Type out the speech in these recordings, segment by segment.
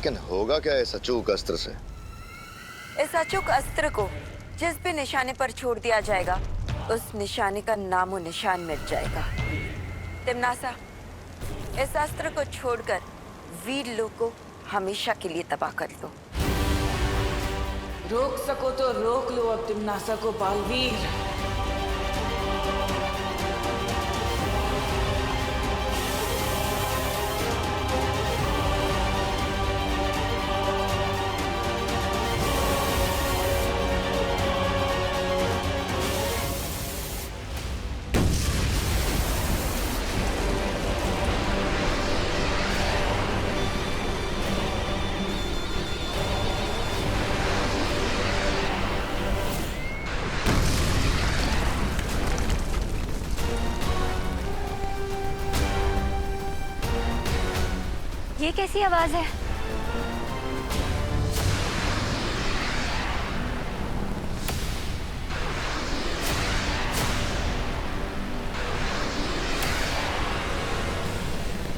लेकिन होगा क्या इस अचूक अस्त्र से? इस अचूक अस्त्र को जिस भी निशाने पर छोड़ दिया जाएगा, उस निशाने का नामो निशान मिट जाएगा। तिम्नासा, इस अस्त्र को छोड़कर वीर लोग को हमेशा के लिए तबाह कर दो। रोक सको तो रोक लो अब तिम्नासा को बालवीर। ये कैसी आवाज है?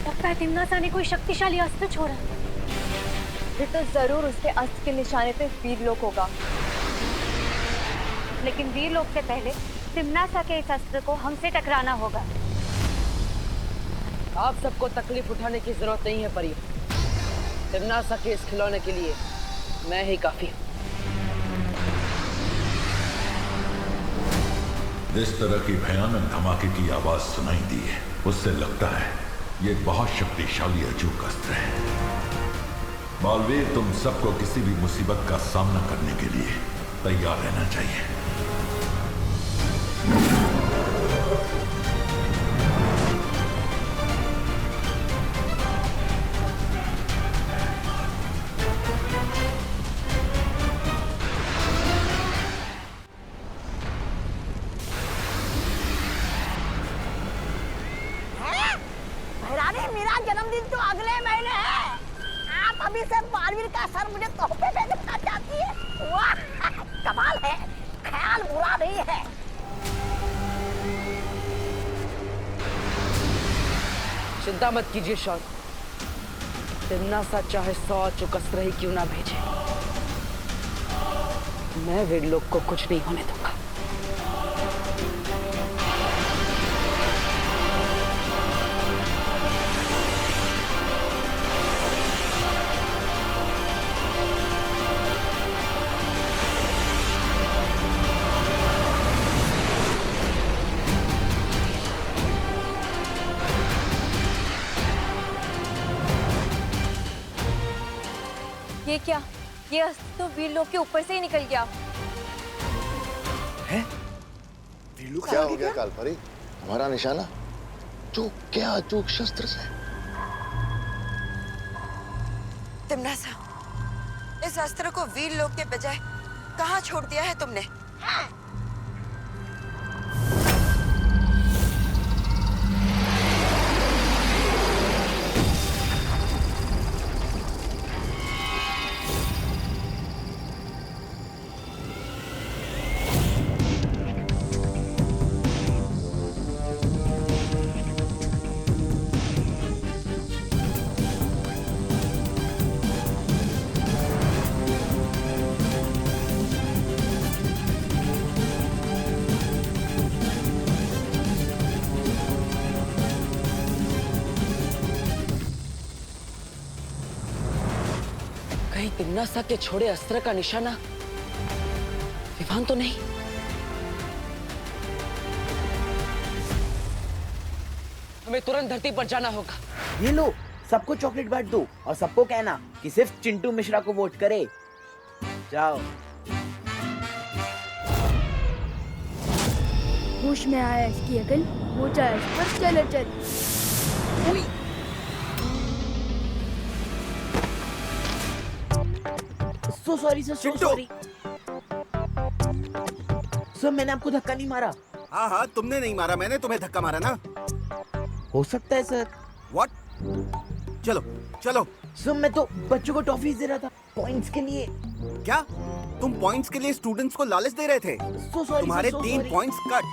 लगता है तिम्नासा ने कोई शक्तिशाली अस्त्र छोड़ा। फिर तो जरूर उसके अस्त्र के निशाने पे वीरलोक होगा। लेकिन वीरलोक से पहले तिम्नासा के इस अस्त्र को हमसे टकराना होगा। आप सबको तकलीफ उठाने की जरूरत नहीं है परी। तिम्नासा के इस खिलौने के लिए मैं ही काफी हूँ। इस तरह की भयानक धमाके की आवाज सुनाई दी है, उससे लगता है ये बहुत शक्तिशाली अचूक अस्त्र है। बालवीर, तुम सबको किसी भी मुसीबत का सामना करने के लिए तैयार रहना चाहिए। मेरा जन्मदिन तो अगले महीने है। आप अभी से बालवीर का सर मुझे तोहफे पे देना चाहती है? वाह, कमाल है। ख्याल बुरा नहीं है। चिंता मत कीजिए शॉन, तिम्नासा चाहे 100 अचूक अस्त्र ही क्यों ना भेजे, मैं वीरलोक को कुछ नहीं होने दूंगा। ये क्या? ये अस्त्र तो वीरलोक के ऊपर से ही निकल गया है? क्या हो गया कालपरी? हमारा निशाना चूक क्या अचूक शस्त्र से? तिम्नासा, इस अस्त्र को वीरलोक के बजाय कहाँ छोड़ दिया है तुमने? कहीं तिम्नासा के छोड़े अस्त्र का निशाना विवान तो नहीं? हमें तुरंत धरती पर जाना होगा। ये लो, सबको चॉकलेट बांट दो और सबको कहना कि सिर्फ चिंटू मिश्रा को वोट करे। जाओ। होश में आया इसकी अकल, वो चाहे पर चले चल। सो sorry sir, so sorry sir, मैंने आपको धक्का नहीं मारा। हाँ हाँ, तुमने नहीं मारा, मैंने तुम्हें धक्का मारा ना। हो सकता है सर। व्हाट? चलो चलो। सर मैं तो बच्चों को टॉफीज दे रहा था पॉइंट्स के लिए। क्या तुम पॉइंट्स के लिए स्टूडेंट्स को लालच दे रहे थे? सो सॉरी, तुम्हारे 3 पॉइंट्स कट।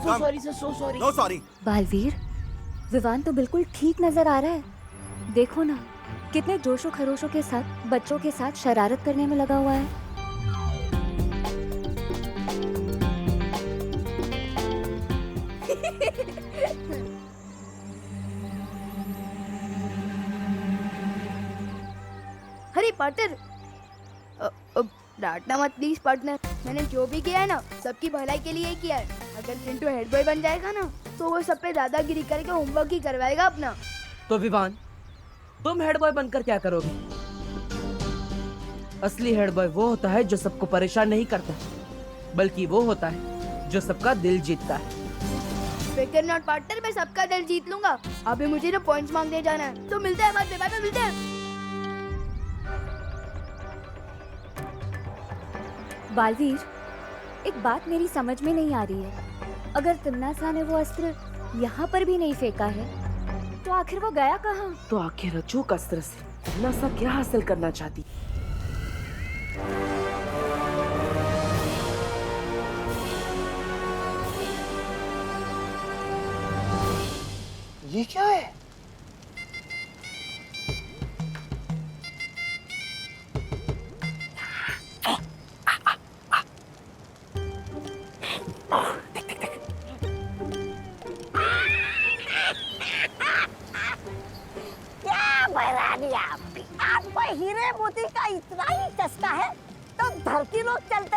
So sorry sir, so sorry. No sorry. Balveer, Vivaan तो बिल्कुल ठीक नजर आ रहा है, देखो ना। कितने जोशो खरोशों के साथ बच्चों के साथ शरारत करने में लगा हुआ है। अरे पार्टनर, डांटना मत प्लीज पार्टनर। मैंने जो भी किया है ना, सबकी भलाई के लिए ही किया है। अगर चिंटू हेड बॉय बन जाएगा ना, तो वो सब पे दादागिरी करके होमवर्क ही करवाएगा अपना। तो विवान, तुम हेड बॉय बनकर क्या करोगे? असली हेड बॉय वो होता है जो सबको परेशान नहीं करता, बल्कि वो होता है जो सबका दिल जीतता है। फिकर नॉट पार्टनर, मैं सबका दिल जीत लूंगा। अभी मुझे ना पॉइंट्स मांगने जाना है, तो मिलते हैं बाद में। बाय बाय, मिलते हैं। बालवीर, एक बात मेरी समझ में नहीं आ रही है। अगर तिम्नासा ने वो अस्त्र यहाँ पर भी नहीं फेंका है, तो आखिर वो गया कहाँ? तो आखिर अचूक अस्त्र से तिम्नासा क्या हासिल करना चाहती? ये क्या है? क्या बहरानी आपको हीरे मोती का इतना ही चस्का है तो धरती लोग चलते,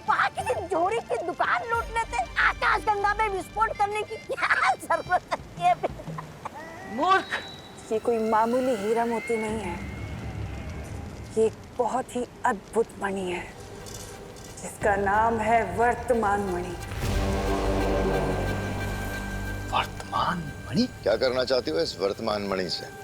वहाँ किसी जोड़ी की दुकान लूट लेते, आकाश गंगा में विस्फोट करने की क्या जरूरत है? मूर्ख! ये कोई मामूली हीरा मोती नहीं है, ये एक बहुत ही अद्भुत मणि है जिसका नाम है वर्तमान मणि। वर्तमान मणि? क्या करना चाहती हो इस वर्तमान मणि से?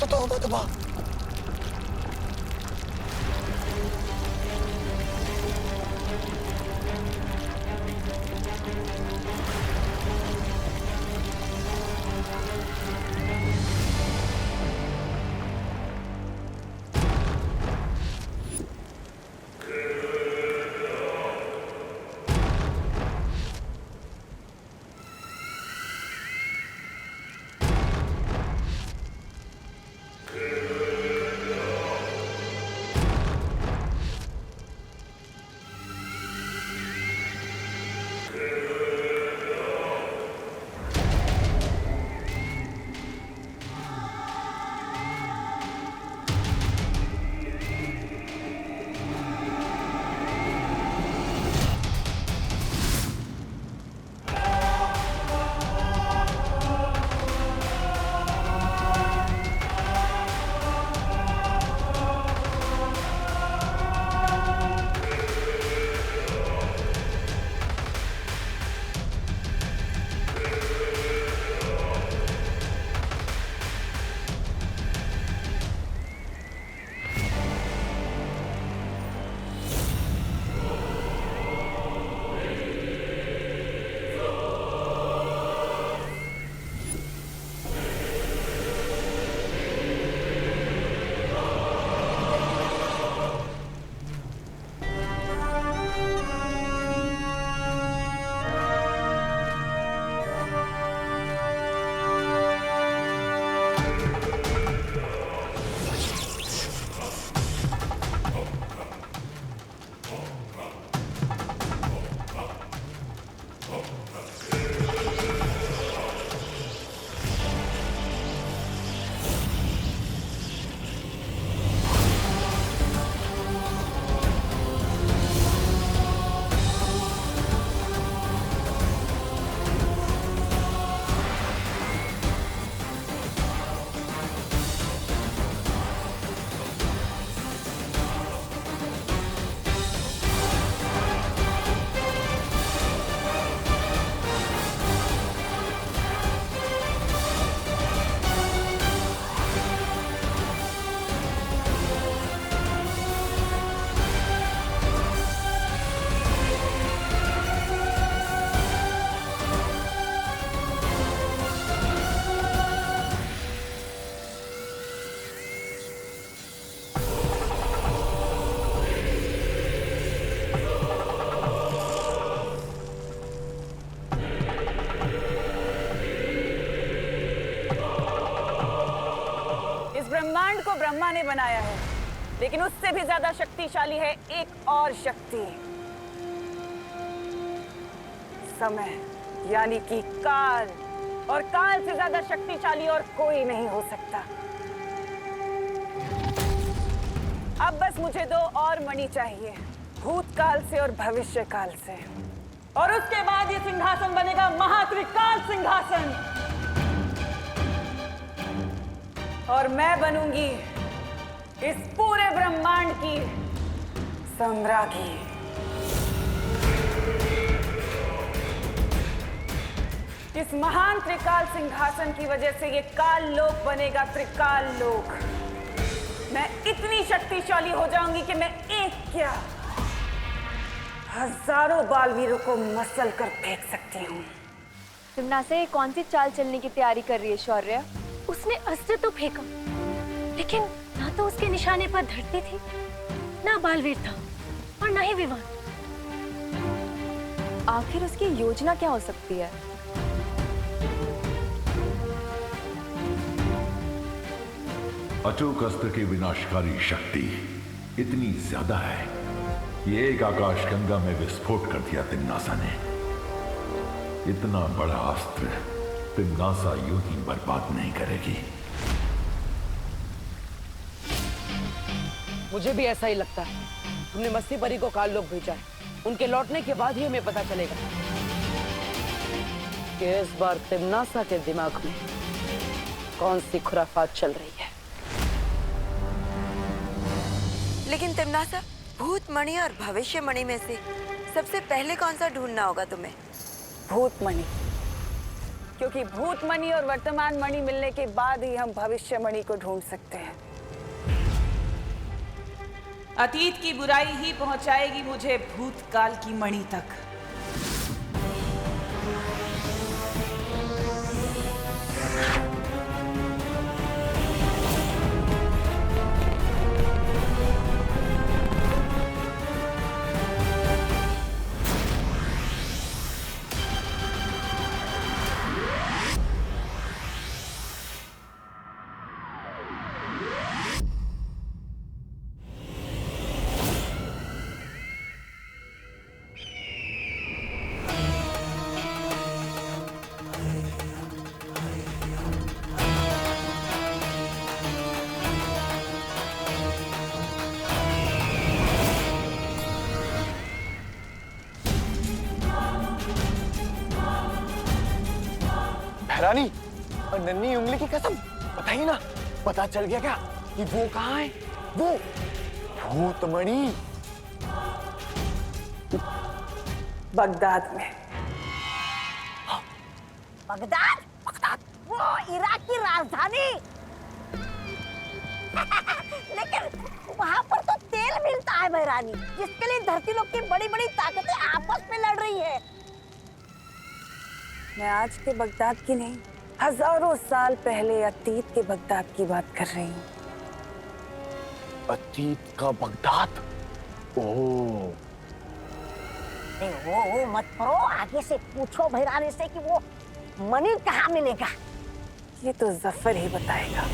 तो मैंने बनाया है, लेकिन उससे भी ज्यादा शक्तिशाली है एक और शक्ति, समय, यानी कि काल। और काल से ज्यादा शक्तिशाली और कोई नहीं हो सकता। अब बस मुझे 2 और मणि चाहिए, भूतकाल से और भविष्य काल से, और उसके बाद ये सिंहासन बनेगा महात्रिकाल सिंहासन, और मैं बनूंगी इस पूरे ब्रह्मांड की सम्राज्ञी। इस महान त्रिकाल सिंहासन की वजह से ये काल लोक बनेगा त्रिकाल लोक। मैं इतनी शक्तिशाली हो जाऊंगी कि मैं एक क्या हजारों बालवीरों को मसल कर फेंक सकती हूँ। तिम्नासा ये कौन सी चाल चलने की तैयारी कर रही है शौर्य? उसने अस्त्र तो फेंका, लेकिन ना तो उसके निशाने पर धरती थी, ना बालवीर था, और ना ही विमान। आखिर उसकी योजना क्या हो सकती है? अचूक अस्त्र की विनाशकारी शक्ति इतनी ज्यादा है, ये एक आकाशगंगा में विस्फोट कर दिया तिम्नासा ने। इतना बड़ा अस्त्र तिम्नासा यूं ही बर्बाद नहीं करेगी। मुझे भी ऐसा ही लगता है। हमने मस्ती परी को काल लोक भेजा है, उनके लौटने के बाद ही हमें पता चलेगा कि इस बार तिम्नासा के दिमाग में कौन सी खुराफात चल रही है। लेकिन तिम्नासा, भूत मणि और भविष्य मणि में से सबसे पहले कौन सा ढूंढना होगा तुम्हें? भूत मणि, क्योंकि भूत मणि और वर्तमान मणि मिलने के बाद ही हम भविष्य मणि को ढूंढ सकते हैं। अतीत की बुराई ही पहुंचाएगी मुझे भूतकाल की मणि तक। रानी और नन्ही उंगली की कसम, बताइए ना, पता चल गया क्या कि वो कहाँ है? वो भूतमणि बगदाद में। बगदाद? बगदाद वो इराक की राजधानी। लेकिन वहाँ पर तो तेल मिलता है बहरानी, जिसके लिए धरती लोक की बड़ी बड़ी ताकतें आपस में लड़ रही है। मैं आज के बगदाद की नहीं, हजारों साल पहले अतीत के बगदाद की बात कर रही हूँ। अतीत का बगदाद? ओह, वो मत करो, आगे से पूछो भैरानी से कि वो मणि कहाँ मिलेगा। ये तो जफर ही बताएगा।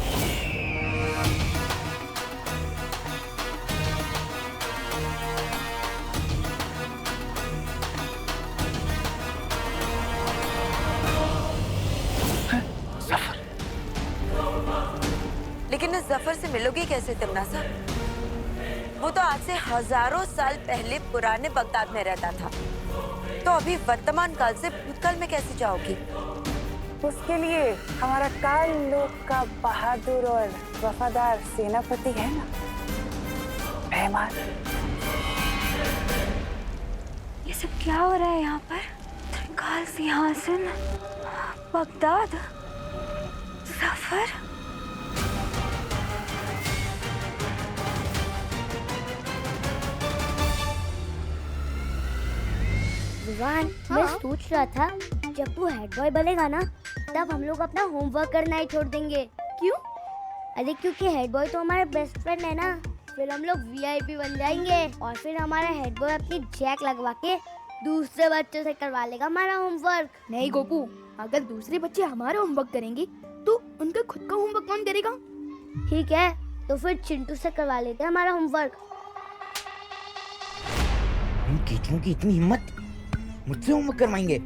लेकिन इस जफर से मिलोगी कैसे तिम्नासा? वो तो आज से हजारों साल पहले पुराने बगदाद में रहता था, तो अभी वर्तमान काल से भूतकाल में कैसे जाओगी? उसके लिए हमारा काल लोक का बहादुर और वफादार सेनापति है ना, मेहमान। ये सब क्या हो रहा है यहाँ पर? त्रिकाल सिंहासन, बगदाद, जफर। विवान, मैं सोच रहा था जब तू हेड बॉय बनेगा ना, तब हम लोग अपना होमवर्क करना ही छोड़ देंगे। क्यों? अरे क्योंकि हेड बॉय तो हमारे बेस्ट फ्रेंड है ना, फिर हम लोग वीआईपी बन जाएंगे और फिर हमारा हेड बॉय अपनी जैक लगवा के दूसरे बच्चों से करवा लेगा हमारा होमवर्क। नहीं गोपू, अगर दूसरे बच्चे हमारा होमवर्क करेंगे तो उनका खुद का होमवर्क कौन करेगा? ठीक है, तो फिर चिंटू से करवा लेते हैं हमारा होमवर्क। इन कीचड़ों की इतनी हिम्मत, मुझसे होमवर्क करवाएंगे?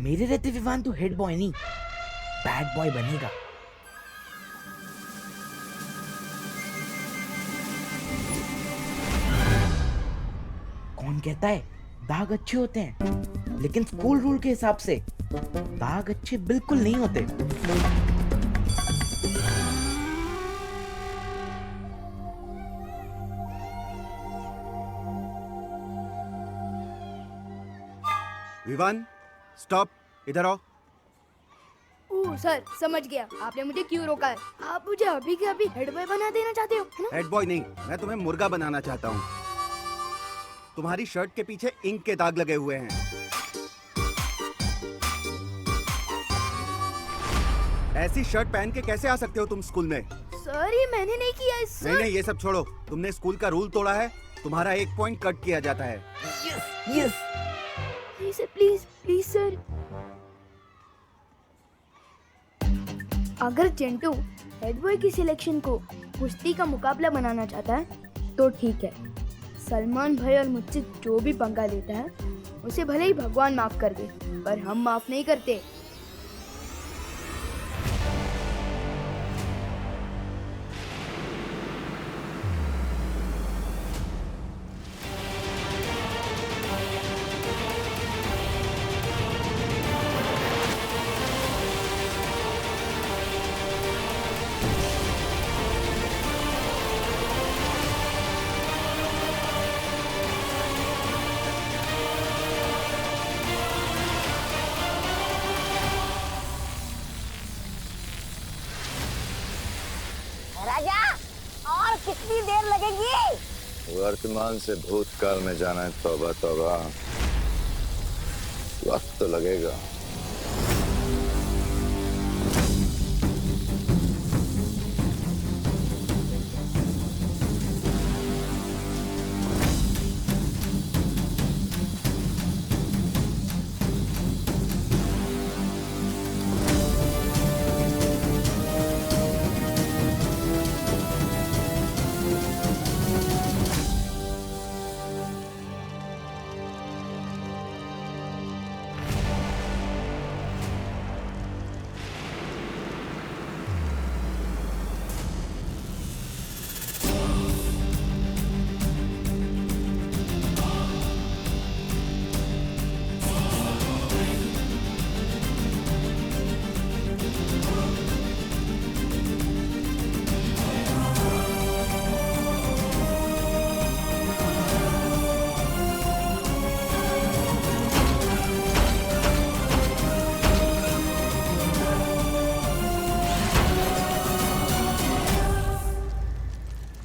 मेरे रहते विवान तो हेड बॉय नहीं, बैड बॉय बनेगा। कौन कहता है दाग अच्छे होते हैं, लेकिन स्कूल रूल के हिसाब से दाग अच्छे बिल्कुल नहीं होते। विवान, स्टॉप, इधर आओ। ओह सर, समझ गया आपने मुझे क्यों रोका है। आप मुझे अभी के अभी हेड बॉय बना देना चाहते हो, है ना? हेड बॉय नहीं, मैं तुम्हें मुर्गा बनाना चाहता हूँ। तुम्हारी शर्ट के पीछे इंक के दाग लगे हुए हैं। ऐसी शर्ट पहन के कैसे आ सकते हो तुम स्कूल में? सर ये मैंने नहीं किया है सर। नहीं, ये सब छोड़ो। तुमने स्कूल का रूल तोड़ा है, तुम्हारा 1 पॉइंट कट किया जाता है। Yes sir, please please sir. अगर चिंटू हेड बॉय की सिलेक्शन को कुश्ती का मुकाबला बनाना चाहता है तो ठीक है। सलमान भाई और मुझसे जो भी पंगा लेता है उसे भले ही भगवान माफ कर दे, पर हम माफ नहीं करते। राजा, और कितनी देर लगेगी? वर्तमान से भूतकाल में जाना है, तौबा तौबा, वक्त तो लगेगा।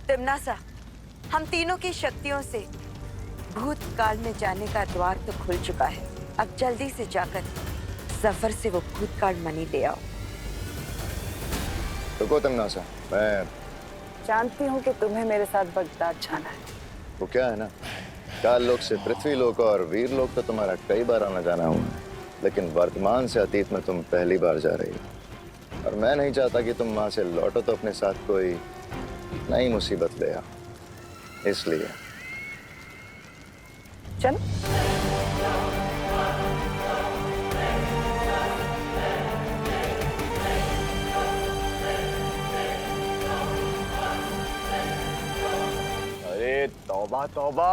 तिम्नासा, हम तीनों की शक्तियों से भूतकाल में जाने का द्वार तो खुल चुका है। अब जल्दी से जाकर सफर से वो भूतकाल मनी ले आओ। रुको तिम्नासा, मैं जानती हूँ कि तुम्हें मेरे साथ बगदाद जाना है। वो क्या है ना, काल लोक से पृथ्वी लोक और वीर लोक तो तुम्हारा कई बार आना जाना हुआ है, लेकिन वर्तमान से अतीत में तुम पहली बार जा रही हो। और मैं नहीं चाहता कि तुम वहां से लौटो तो अपने साथ कोई नई मुसीबत ले आओ, इसलिए चल। अरे तौबा तौबा,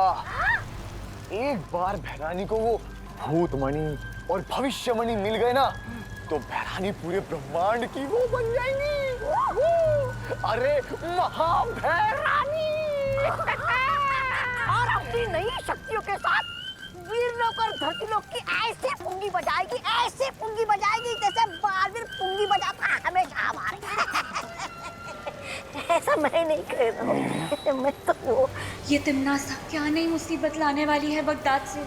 एक बार भैरानी को वो भूतमणि और भविष्यमणि मिल गए ना, तो भैरानी पूरे ब्रह्मांड की वो बन जाएंगी। अरे महाभैरानी। और अपनी नई शक्तियों के साथ वीरलोक और धरतीलोक की ऐसे पुंगी बजाएगी, ऐसे पुंगी बजाएगी जैसे बालवीर पुंगी बजाता है हमेशा हमारे। ऐसा मैं नहीं कह रहा हूँ, मैं तो वो। ये तिम्नासा क्या नई मुसीबत लाने वाली है बगदाद से।